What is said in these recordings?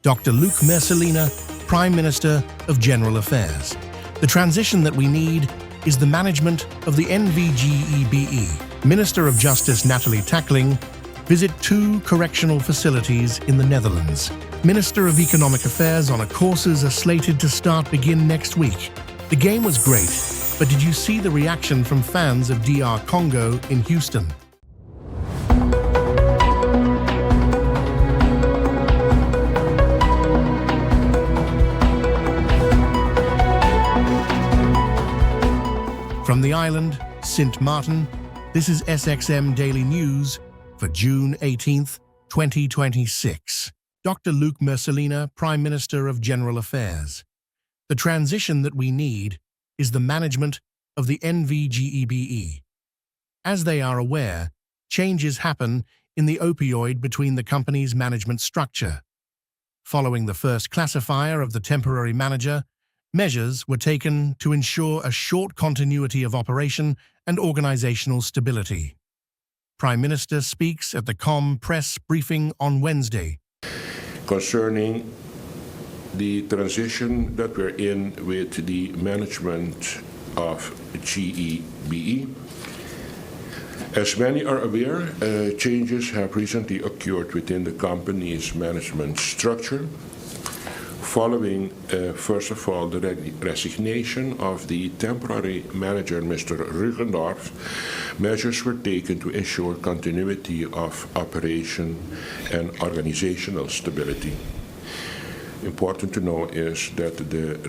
Dr. Luc Mercelina, Prime Minister of General Affairs. The transition that we need is the management of the NVGEBE. Minister of Justice Nathalie Tackling visit 2 correctional facilities in the Netherlands. Minister of Economic Affairs on courses are slated to begin next week. The game was great, but did you see the reaction from fans of DR Congo in Houston? From the island, Sint Maarten, this is SXM Daily News for June 18th, 2026. Dr. Luc Mercelina, Prime Minister of General Affairs. The transition that we need is the management of the NVGEBE. As they are aware, changes happen in the opioid between the company's management structure. Following the first classifier of the temporary manager, measures were taken to ensure a short continuity of operation and organizational stability. Prime Minister speaks at the COM press briefing on Wednesday. Concerning the transition that we're in with the management of GEBE. As many are aware, changes have recently occurred within the company's management structure. Following, first of all, the resignation of the temporary manager, Mr. Rugendorf, measures were taken to ensure continuity of operation and organizational stability. Important to know is that the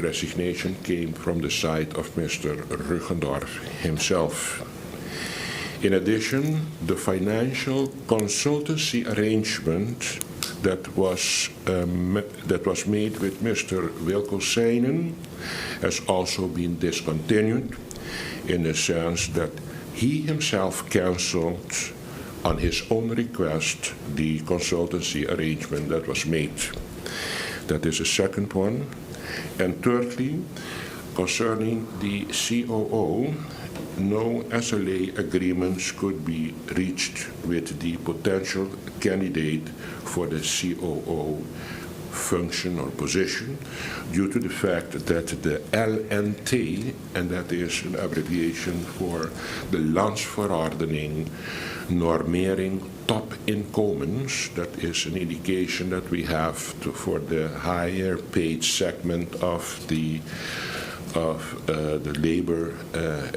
resignation came from the side of Mr. Rugendorf himself. In addition, the financial consultancy arrangement that was made with Mr. Wilco Seinen has also been discontinued, in the sense that he himself cancelled on his own request the consultancy arrangement that was made. That is the second one. And thirdly, concerning the COO, no SLA agreements could be reached with the potential candidate for the COO function or position due to the fact that the LNT, and that is an abbreviation for the Landsverordening Normering Top Inkomens, that is an indication that we have for the higher paid segment of the labor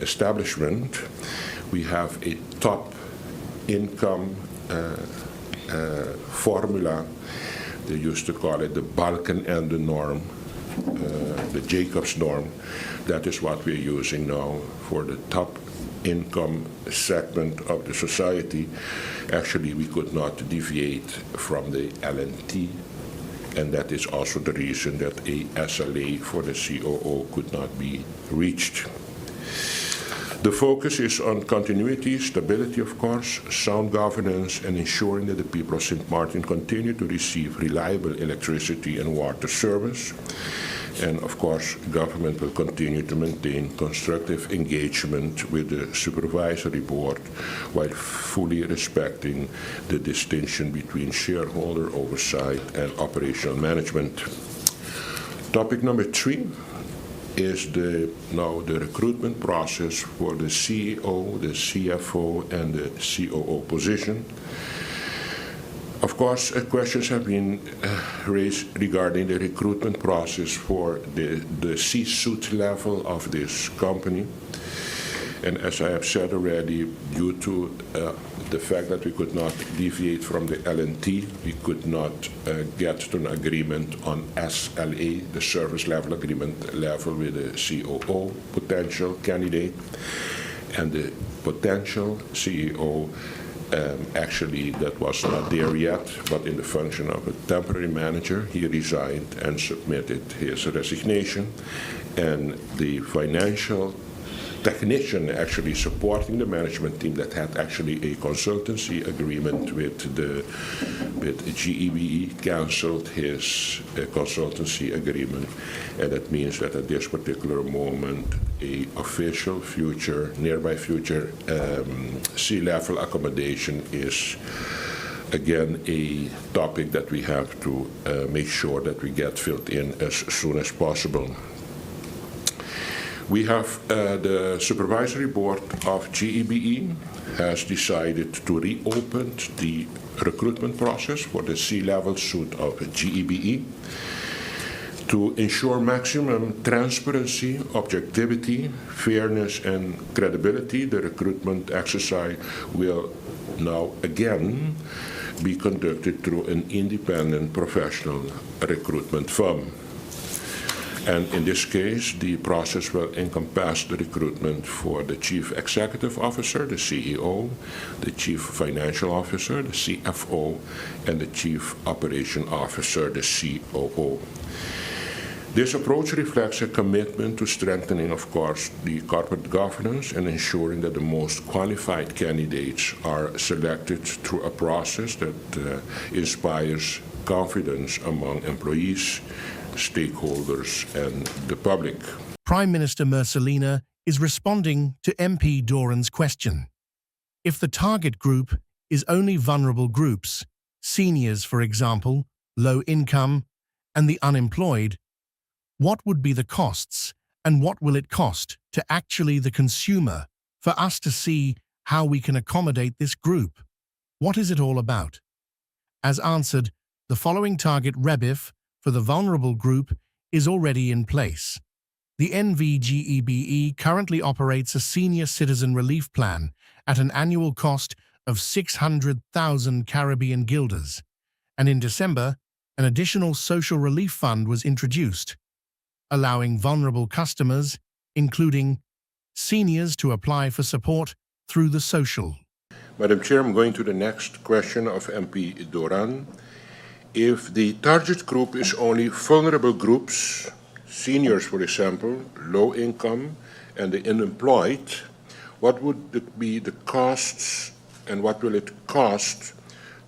establishment. We have a top income formula. They used to call it the Balkan and the norm, the Jacobs norm. That is what we're using now for the top income segment of the society. Actually, we could not deviate from the LNT, and that is also the reason that a SLA for the COO could not be reached. The focus is on continuity, stability, of course, sound governance, and ensuring that the people of Sint Maarten continue to receive reliable electricity and water service. And of course, government will continue to maintain constructive engagement with the supervisory board while fully respecting the distinction between shareholder oversight and operational management. Topic number 3 is now the recruitment process for the CEO, the CFO, and the COO position. Of course, questions have been raised regarding the recruitment process for the C-suite level of this company. And as I have said already, due to the fact that we could not deviate from the LNT, we could not get to an agreement on SLA, the service level agreement level with the COO potential candidate. And the potential CEO, actually, that was not there yet, but in the function of a temporary manager, he resigned and submitted his resignation. And the financial technician actually supporting the management team that had actually a consultancy agreement with GEBE canceled his consultancy agreement, and that means that at this particular moment a official future, nearby future C-level accommodation is again, a topic that we have to make sure that we get filled in as soon as possible. We have the Supervisory Board of GEBE has decided to reopen the recruitment process for the C-level suite of GEBE. To ensure maximum transparency, objectivity, fairness, and credibility, the recruitment exercise will now again be conducted through an independent professional recruitment firm. And in this case, the process will encompass the recruitment for the Chief Executive Officer, the CEO, the Chief Financial Officer, the CFO, and the Chief Operation Officer, the COO. This approach reflects a commitment to strengthening, of course, the corporate governance and ensuring that the most qualified candidates are selected through a process that inspires confidence among employees, stakeholders, and the public. Prime Minister Mercelina is responding to MP Doran's question. If the target group is only vulnerable groups, seniors, for example, low income, and the unemployed, what would be the costs and what will it cost to actually the consumer for us to see how we can accommodate this group? What is it all about? As answered, the following target REBIF for the vulnerable group is already in place. The NVGEBE currently operates a senior citizen relief plan at an annual cost of 600,000 Caribbean guilders, and in December, an additional social relief fund was introduced, allowing vulnerable customers, including seniors, to apply for support through the social. Madam Chair, I'm going to the next question of MP Doran. If the target group is only vulnerable groups, seniors, for example, low income, and the unemployed, what would be the costs and what will it cost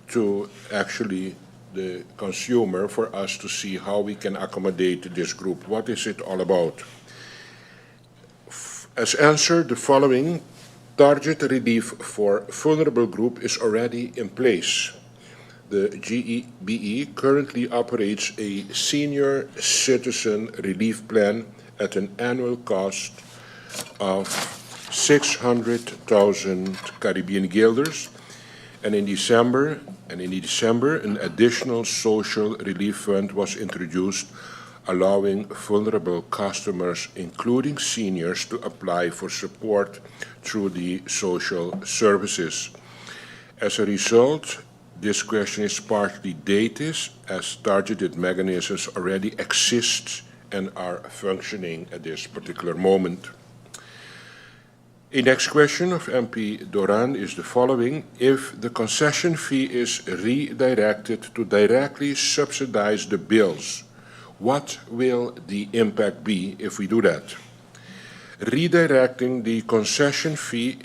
to actually the consumer for us to see how we can accommodate this group? What is it all about? As answered, the following target relief for vulnerable group is already in place. The GEBE currently operates a senior citizen relief plan at an annual cost of 600,000 Caribbean guilders, and in December, an additional social relief fund was introduced, allowing vulnerable customers, including seniors, to apply for support through the social services. As a result, this question is partly dated, as targeted mechanisms already exist and are functioning at this particular moment. The next question of MP Doran is the following. If the concession fee is redirected to directly subsidize the bills, what will the impact be if we do that? Redirecting the concession fee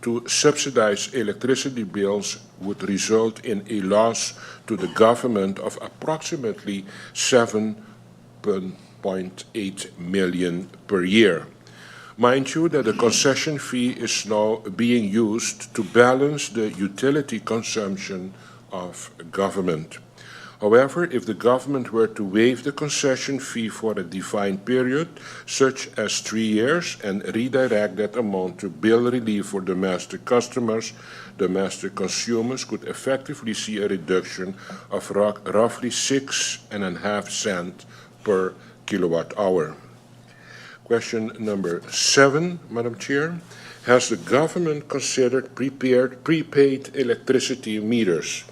to subsidize electricity bills would result in a loss to the government of approximately 7.8 million per year. Mind you that the concession fee is now being used to balance the utility consumption of government. However, if the government were to waive the concession fee for a defined period, such as 3 years, and redirect that amount to bill relief for domestic customers, domestic consumers could effectively see a reduction of roughly 6.5 cents per kilowatt hour. Question number 7, Madam Chair. Has the government considered prepaid electricity meters?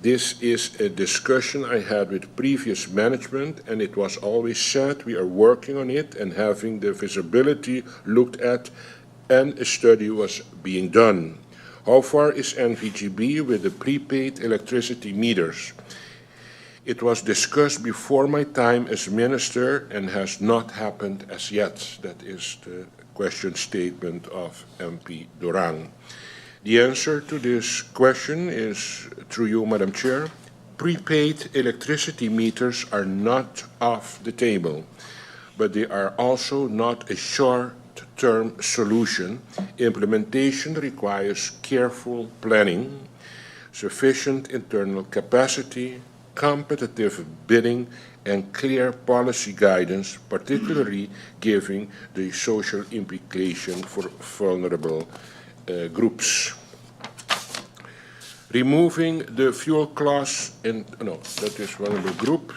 This is a discussion I had with previous management, and it was always said we are working on it and having the feasibility looked at, and a study was being done. How far is NVGB with the prepaid electricity meters? It was discussed before my time as minister and has not happened as yet. That is the question statement of MP Doran. The answer to this question is, through you, Madam Chair, prepaid electricity meters are not off the table, but they are also not a short-term solution. Implementation requires careful planning. sufficient internal capacity, competitive bidding, and clear policy guidance, particularly given the social implication for vulnerable groups. Removing the fuel class that is vulnerable group.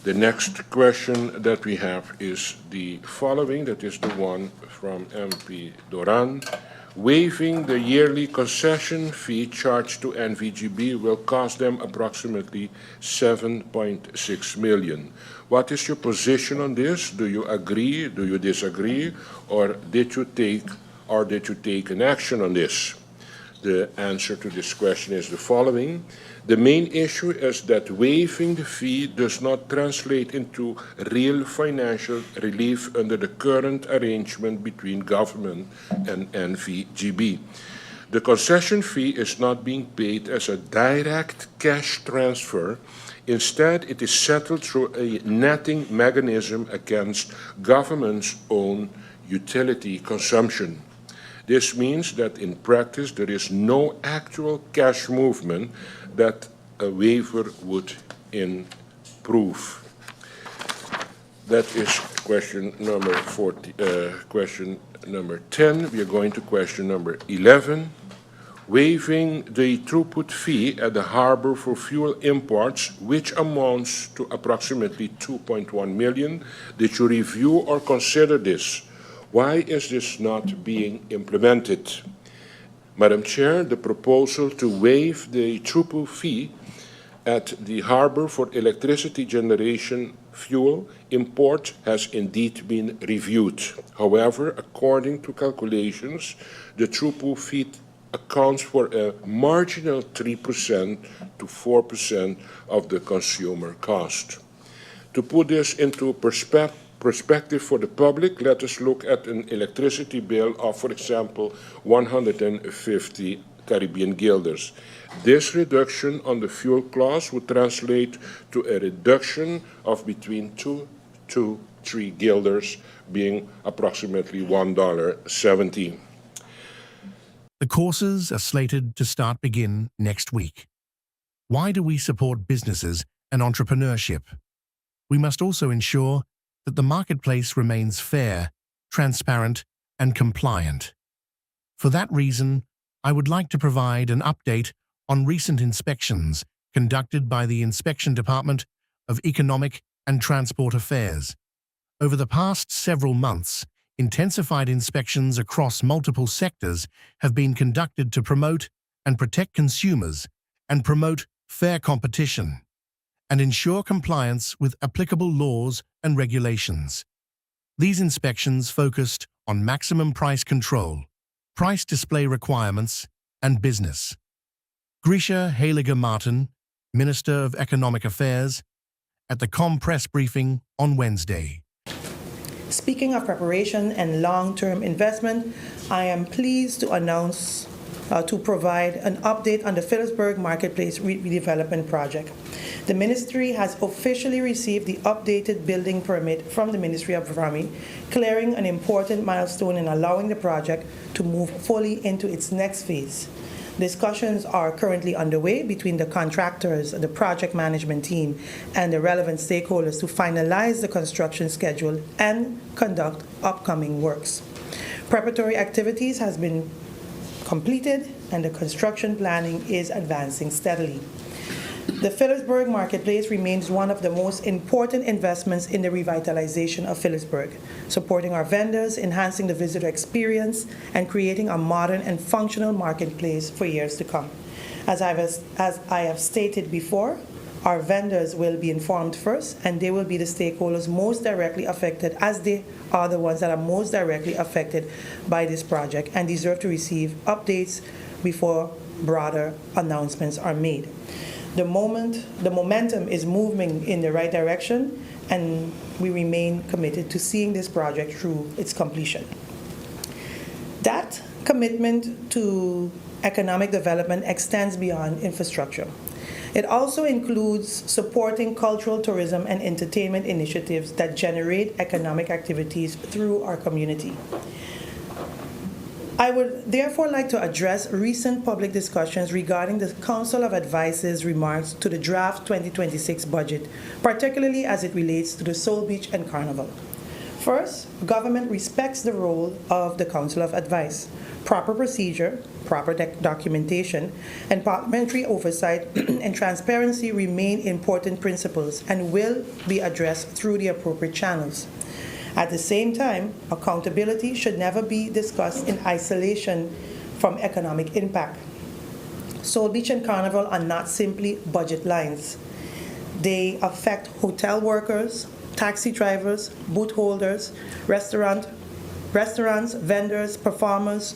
The next question that we have is the following, that is the one from MP Doran. Waiving the yearly concession fee charged to NVGB will cost them approximately 7.6 million. What is your position on this? Do you agree? Do you disagree? Or did you take an action on this? The answer to this question is the following. The main issue is that waiving the fee does not translate into real financial relief under the current arrangement between government and NVGB. The concession fee is not being paid as a direct cash transfer. Instead, it is settled through a netting mechanism against government's own utility consumption. This means that in practice there is no actual cash movement that a waiver would improve. That is question number 10. We are going to question number 11. Waiving the throughput fee at the harbor for fuel imports, which amounts to approximately 2.1 million. Did you review or consider this? Why is this not being implemented? Madam Chair, the proposal to waive the throughput fee at the harbor for electricity generation fuel import has indeed been reviewed. However, according to calculations, the throughput fee accounts for a marginal 3% to 4% of the consumer cost. To put this into perspective for the public, let us look at an electricity bill of, for example, 150 Caribbean guilders. This reduction on the fuel clause would translate to a reduction of between 2 to 3 guilders, being approximately $1.70. The courses are slated to begin next week. Why do we support businesses and entrepreneurship? We must also ensure that the marketplace remains fair, transparent, and compliant. For that reason, I would like to provide an update on recent inspections conducted by the Inspection Department of Economic and Transport Affairs. Over the past several months, intensified inspections across multiple sectors have been conducted to promote and protect consumers and promote fair competition and ensure compliance with applicable laws and regulations. These inspections focused on maximum price control, price display requirements, and business. Grisha Heiliger-Martin, Minister of Economic Affairs, at the COM press briefing on Wednesday. Speaking of preparation and long-term investment, I am pleased to announce to provide an update on the Phillipsburg Marketplace redevelopment project. The Ministry has officially received the updated building permit from the Ministry of Economy, clearing an important milestone in allowing the project to move fully into its next phase. Discussions are currently underway between the contractors, the project management team, and the relevant stakeholders to finalize the construction schedule and conduct upcoming works. Preparatory activities has been completed and the construction planning is advancing steadily. The Phillipsburg Marketplace remains one of the most important investments in the revitalization of Phillipsburg, supporting our vendors, enhancing the visitor experience, and creating a modern and functional marketplace for years to come. As I have stated before, our vendors will be informed first, and they will be the stakeholders most directly affected, as they are the ones that are most directly affected by this project and deserve to receive updates before broader announcements are made. The momentum is moving in the right direction, and we remain committed to seeing this project through its completion. That commitment to economic development extends beyond infrastructure. It also includes supporting cultural tourism and entertainment initiatives that generate economic activities through our community. I would therefore like to address recent public discussions regarding the Council of Advice's remarks to the draft 2026 budget, particularly as it relates to the Soul Beach and Carnival. First, government respects the role of the Council of Advice. Proper procedure, proper documentation, and parliamentary oversight and transparency remain important principles and will be addressed through the appropriate channels. At the same time, accountability should never be discussed in isolation from economic impact. Soul Beach and Carnival are not simply budget lines. They affect hotel workers, taxi drivers, booth holders, restaurants, vendors, performers,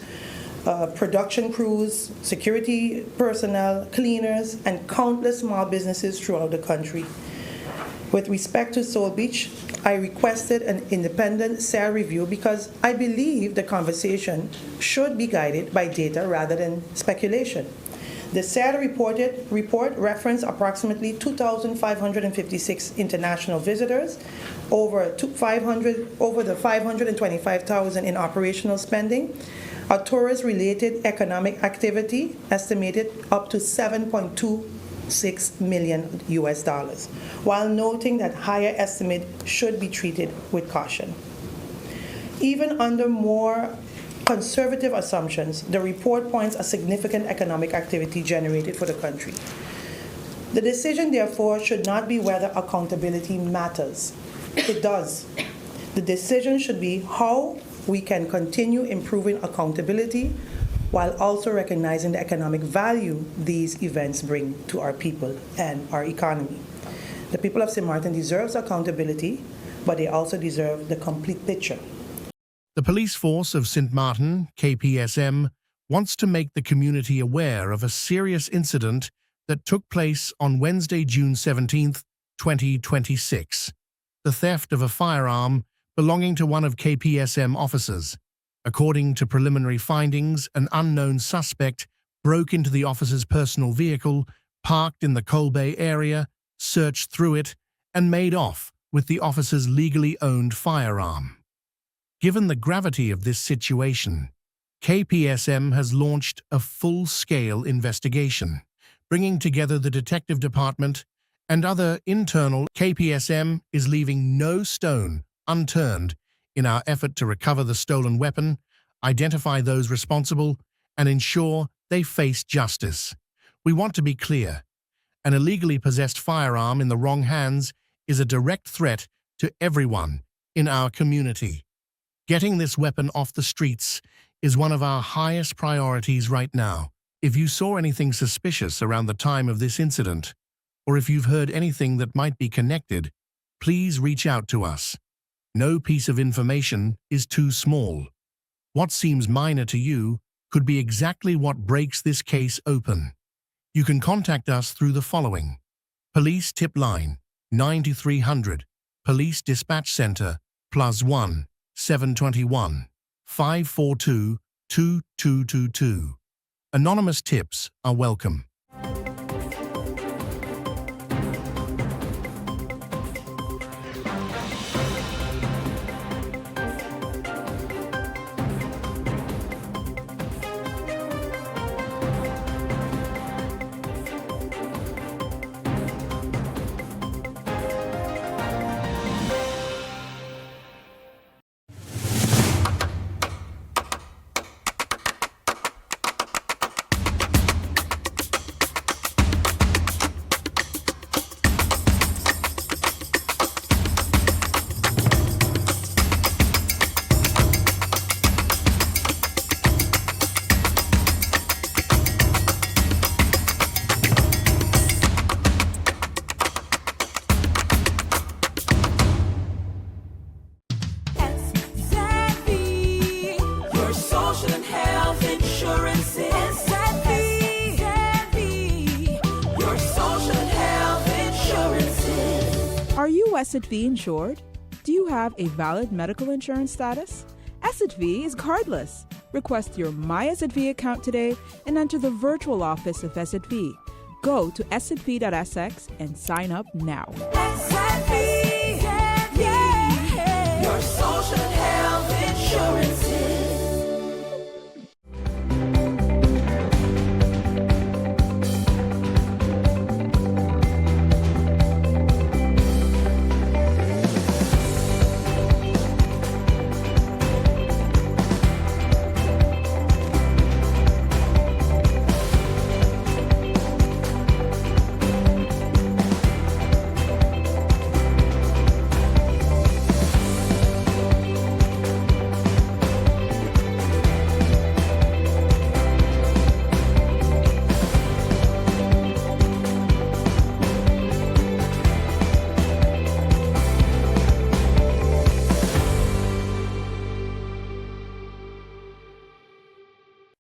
production crews, security personnel, cleaners, and countless small businesses throughout the country. With respect to Soul Beach, I requested an independent SAR review because I believe the conversation should be guided by data rather than speculation. The SAR report referenced approximately 2,556 international visitors, over the 525,000 in operational spending, a tourist-related economic activity estimated up to $7.26 million, while noting that higher estimate should be treated with caution. Even under more conservative assumptions, the report points a significant economic activity generated for the country. The decision, therefore, should not be whether accountability matters. It does. The decision should be how we can continue improving accountability while also recognizing the economic value these events bring to our people and our economy. The people of St. Martin deserves accountability, but they also deserve the complete picture. The police force of St. Martin, KPSM, wants to make the community aware of a serious incident that took place on Wednesday, June 17, 2026. The theft of a firearm belonging to one of KPSM officers. According to preliminary findings, an unknown suspect broke into the officer's personal vehicle, parked in the Coal Bay area, searched through it, and made off with the officer's legally owned firearm. Given the gravity of this situation, KPSM has launched a full-scale investigation, bringing together the detective department and other internal. KPSM is leaving no stone unturned in our effort to recover the stolen weapon, identify those responsible, and ensure they face justice. We want to be clear. An illegally possessed firearm in the wrong hands is a direct threat to everyone in our community. Getting this weapon off the streets is one of our highest priorities right now. If you saw anything suspicious around the time of this incident, or if you've heard anything that might be connected, please reach out to us. No piece of information is too small. What seems minor to you could be exactly what breaks this case open. You can contact us through the following: Police Tip Line 9300, Police Dispatch Center +1 721 542 2222. Anonymous tips are welcome. Are you SXM insured? Do you have a valid medical insurance status? SXM is cardless. Request your My SXM account today and enter the virtual office of SXM. Go to sxv.sx and sign up now. SXM, yeah. Your social and health insurances.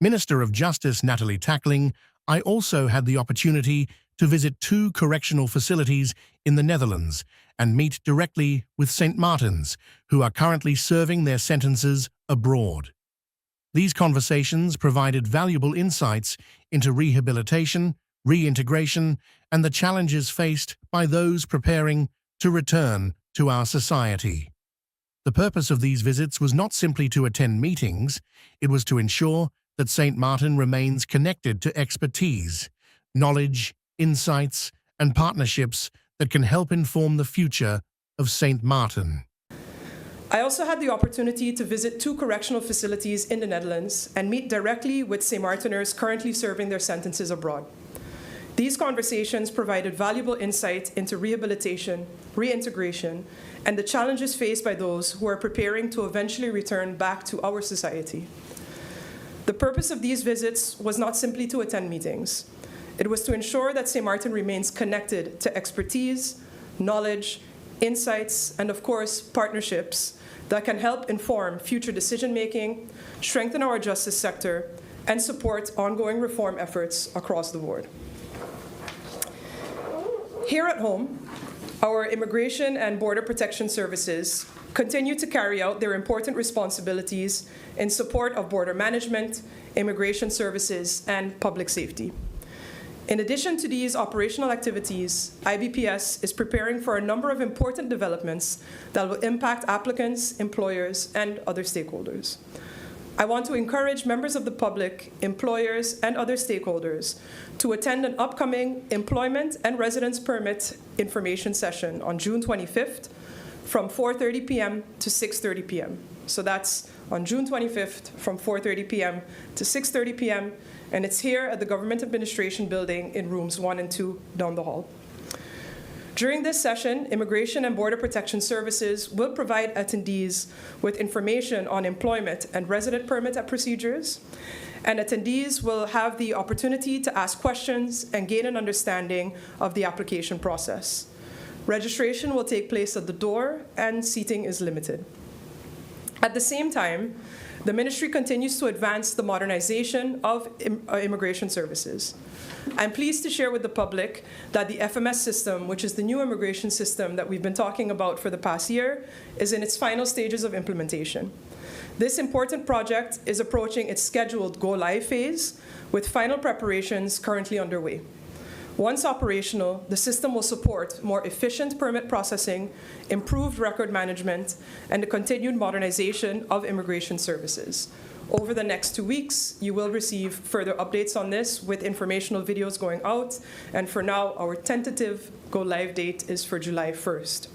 Minister of Justice Natalie Tackling, I also had the opportunity to visit 2 correctional facilities in the Netherlands and meet directly with St. Martins, who are currently serving their sentences abroad. These conversations provided valuable insights into rehabilitation, reintegration, and the challenges faced by those preparing to return to our society. The purpose of these visits was not simply to attend meetings, it was to ensure that St. Martin remains connected to expertise, knowledge, insights, and partnerships that can help inform the future of St. Martin. I also had the opportunity to visit 2 correctional facilities in the Netherlands and meet directly with St. Martiners currently serving their sentences abroad. These conversations provided valuable insight into rehabilitation, reintegration, and the challenges faced by those who are preparing to eventually return back to our society. The purpose of these visits was not simply to attend meetings. It was to ensure that St. Martin remains connected to expertise, knowledge, insights, and of course, partnerships that can help inform future decision-making, strengthen our justice sector, and support ongoing reform efforts across the board. Here at home, our Immigration and Border Protection Services continue to carry out their important responsibilities in support of border management, immigration services, and public safety. In addition to these operational activities, IBPS is preparing for a number of important developments that will impact applicants, employers, and other stakeholders. I want to encourage members of the public, employers, and other stakeholders to attend an upcoming employment and residence permit information session on June 25th from 4:30 p.m. to 6:30 p.m. So that's on June 25th from 4:30 p.m. to 6:30 p.m. and it's here at the Government Administration Building in rooms 1 and 2 down the hall. During this session, Immigration and Border Protection Services will provide attendees with information on employment and resident permit procedures, and attendees will have the opportunity to ask questions and gain an understanding of the application process. Registration will take place at the door, and seating is limited. At the same time, the ministry continues to advance the modernization of immigration services. I'm pleased to share with the public that the FMS system, which is the new immigration system that we've been talking about for the past year, is in its final stages of implementation. This important project is approaching its scheduled go-live phase, with final preparations currently underway. Once operational, the system will support more efficient permit processing, improved record management, and the continued modernization of immigration services. Over the next 2 weeks, you will receive further updates on this with informational videos going out, and for now, our tentative go-live date is for July 1st.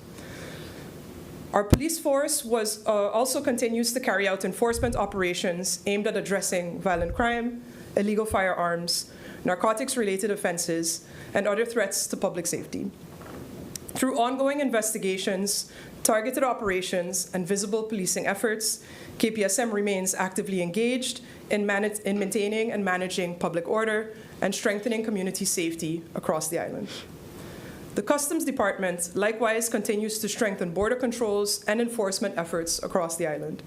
Our police force also continues to carry out enforcement operations aimed at addressing violent crime, illegal firearms, narcotics-related offenses, and other threats to public safety. Through ongoing investigations, targeted operations, and visible policing efforts, KPSM remains actively engaged in maintaining and managing public order and strengthening community safety across the island. The Customs Department likewise continues to strengthen border controls and enforcement efforts across the island.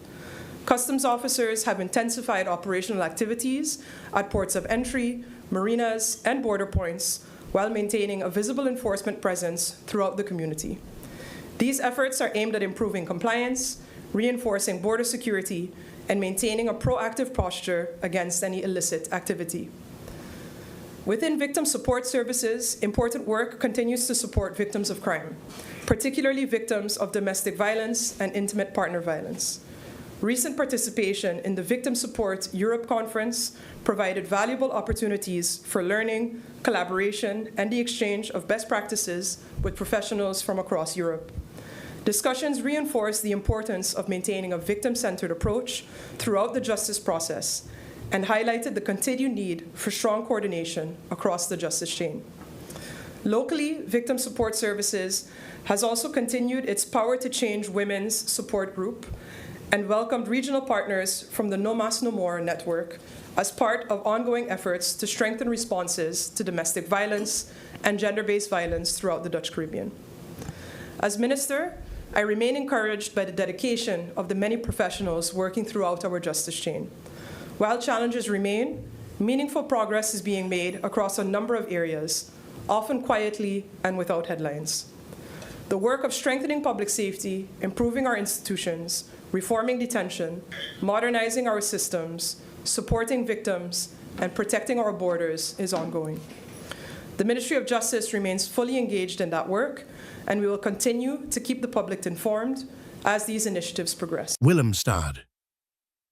Customs officers have intensified operational activities at ports of entry, marinas, and border points while maintaining a visible enforcement presence throughout the community. These efforts are aimed at improving compliance, reinforcing border security, and maintaining a proactive posture against any illicit activity. Within victim support services, important work continues to support victims of crime, particularly victims of domestic violence and intimate partner violence. Recent participation in the Victim Support Europe Conference provided valuable opportunities for learning, collaboration, and the exchange of best practices with professionals from across Europe. Discussions reinforced the importance of maintaining a victim-centered approach throughout the justice process and highlighted the continued need for strong coordination across the justice chain. Locally, Victim Support Services has also continued its Power to Change Women's Support Group and welcomed regional partners from the No Mas No More network as part of ongoing efforts to strengthen responses to domestic violence and gender-based violence throughout the Dutch Caribbean. As Minister, I remain encouraged by the dedication of the many professionals working throughout our justice chain. While challenges remain, meaningful progress is being made across a number of areas, often quietly and without headlines. The work of strengthening public safety, improving our institutions, reforming detention, modernizing our systems, supporting victims, and protecting our borders is ongoing. The Ministry of Justice remains fully engaged in that work, and we will continue to keep the public informed as these initiatives progress. Willemstad.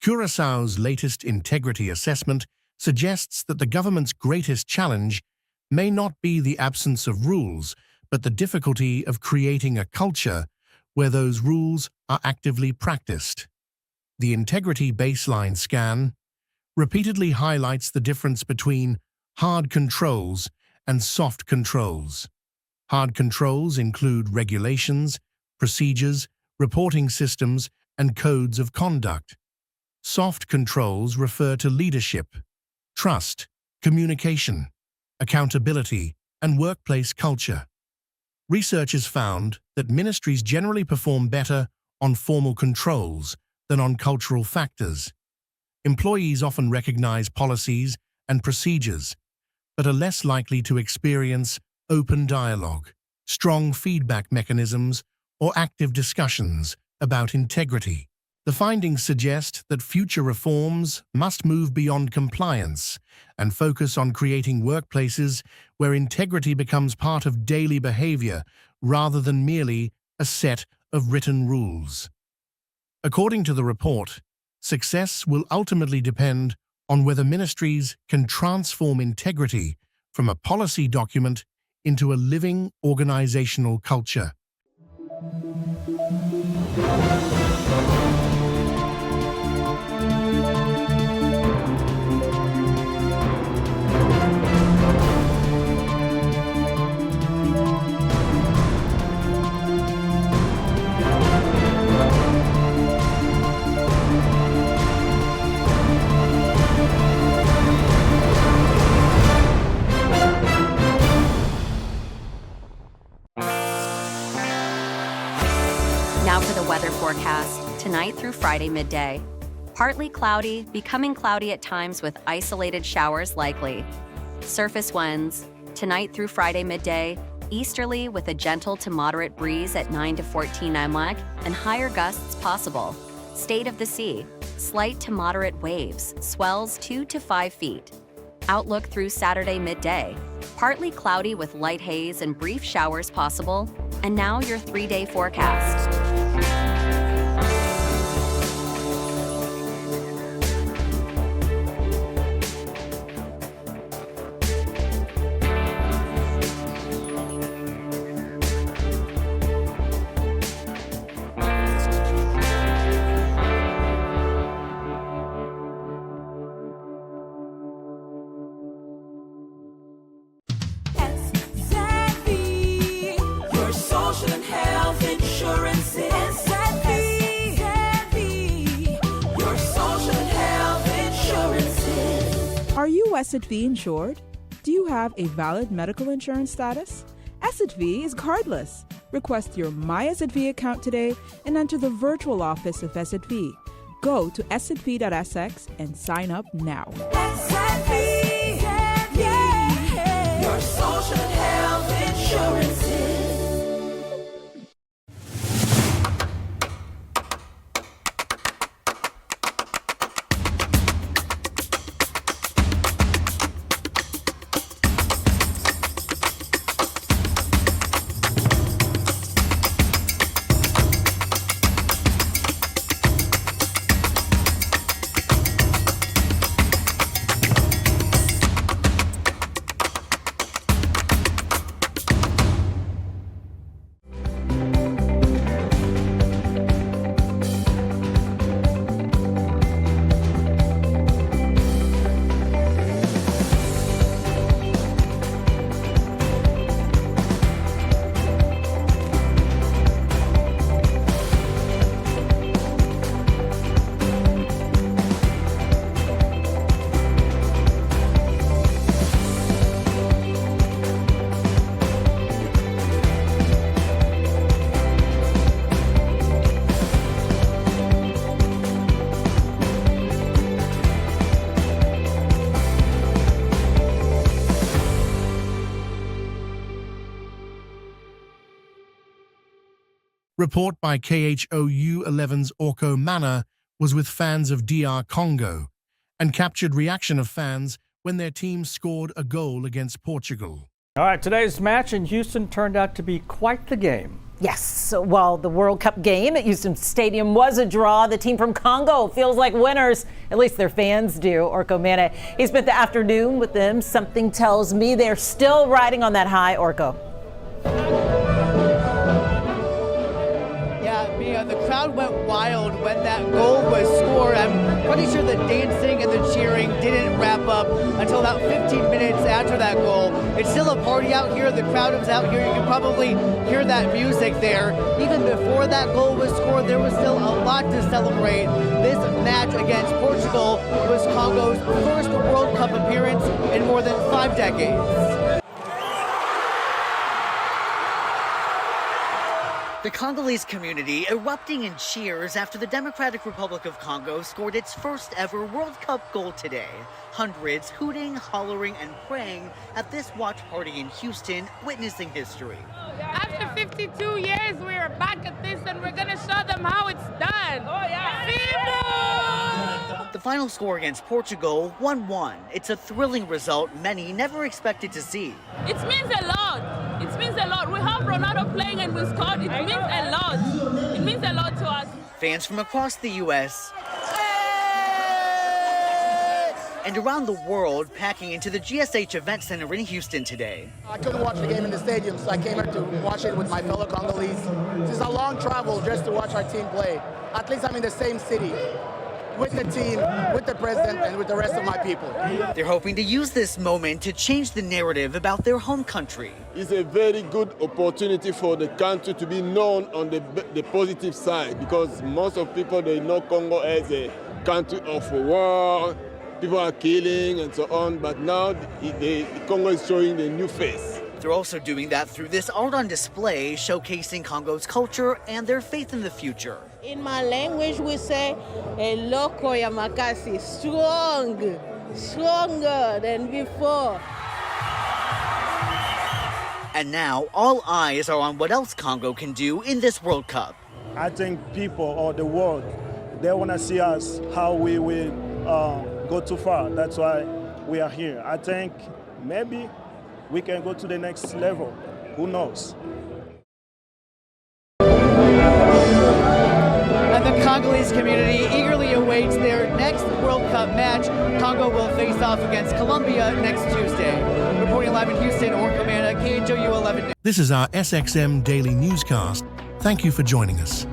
Curaçao's latest integrity assessment suggests that the government's greatest challenge may not be the absence of rules, but the difficulty of creating a culture where those rules are actively practiced. The Integrity Baseline Scan repeatedly highlights the difference between hard controls and soft controls. Hard controls include regulations, procedures, reporting systems, and codes of conduct. Soft controls refer to leadership, trust, communication, accountability, and workplace culture. Researchers found that ministries generally perform better on formal controls than on cultural factors. Employees often recognize policies and procedures, but are less likely to experience open dialogue, strong feedback mechanisms, or active discussions about integrity. The findings suggest that future reforms must move beyond compliance and focus on creating workplaces where integrity becomes part of daily behavior rather than merely a set of written rules. According to the report, success will ultimately depend on whether ministries can transform integrity from a policy document into a living organizational culture. Now for the weather forecast, tonight through Friday midday. Partly cloudy, becoming cloudy at times with isolated showers likely. Surface winds, tonight through Friday midday, easterly with a gentle to moderate breeze at 9 to 14 mMWAC and higher gusts possible. State of the sea, slight to moderate waves, swells 2 to 5 feet. Outlook through Saturday midday, partly cloudy with light haze and brief showers possible. And now your 3-day forecast. Your social and health insurance is your social and health insurance. Are you SXM insured? Do you have a valid medical insurance status? SXM is cardless. Request your My SXM account today and enter the virtual office of SXM. Go to sxv.sx and sign up now. Your social and health insurance. Report by KHOU 11's Orko Mana was with fans of DR Congo and captured reaction of fans when their team scored a goal against Portugal. All right, today's match in Houston turned out to be quite the game. Yes, while the World Cup game at Houston Stadium was a draw, the team from Congo feels like winners. At least their fans do. Orko Mana, he spent the afternoon with them. Something tells me they're still riding on that high. Orko. Yeah, Mia, the crowd went wild when that goal was scored. I'm pretty sure the dancing and the cheering didn't wrap up until about 15 minutes after that goal. It's still a party out here. The crowd was out here. You can probably hear that music there. Even before that goal was scored, there was still a lot to celebrate. This match against Portugal was Congo's first World Cup appearance in more than 5 decades. The Congolese community erupting in cheers after the Democratic Republic of Congo scored its first ever World Cup goal today. Hundreds hooting, hollering, and praying at this watch party in Houston, witnessing history. After 52 years, we are back at this and we're going to show them how it's done. Oh, yeah. The final score against Portugal, 1-1. It's a thrilling result many never expected to see. It means a lot. It means a lot. We have Ronaldo playing and we scored. It means a lot. It means a lot to us. Fans from across the U.S. and around the world packing into the GSH Event Center in Houston today. I couldn't watch the game in the stadium, so I came here to watch it with my fellow Congolese. This is a long travel just to watch our team play. At least I'm in the same city with the team, with the president, and with the rest of my people. They're hoping to use this moment to change the narrative about their home country. It's a very good opportunity for the country to be known on the positive side, because most of people, they know Congo as a country of war, people are killing and so on, but now the Congo is showing a new face. They're also doing that through this art on display showcasing Congo's culture and their faith in the future. In my language, we say, Eloko ya makasi, strong, stronger than before. And now, all eyes are on what else Congo can do in this World Cup. I think people or the world, they want to see us how we will go too far. That's why we are here. I think maybe we can go to the next level. Who knows? And the Congolese community eagerly awaits their next World Cup match. Congo will face off against Colombia next Tuesday. Reporting live in Houston, Orko Mana, KHOU 11 News. This is our SXM Daily Newscast. Thank you for joining us.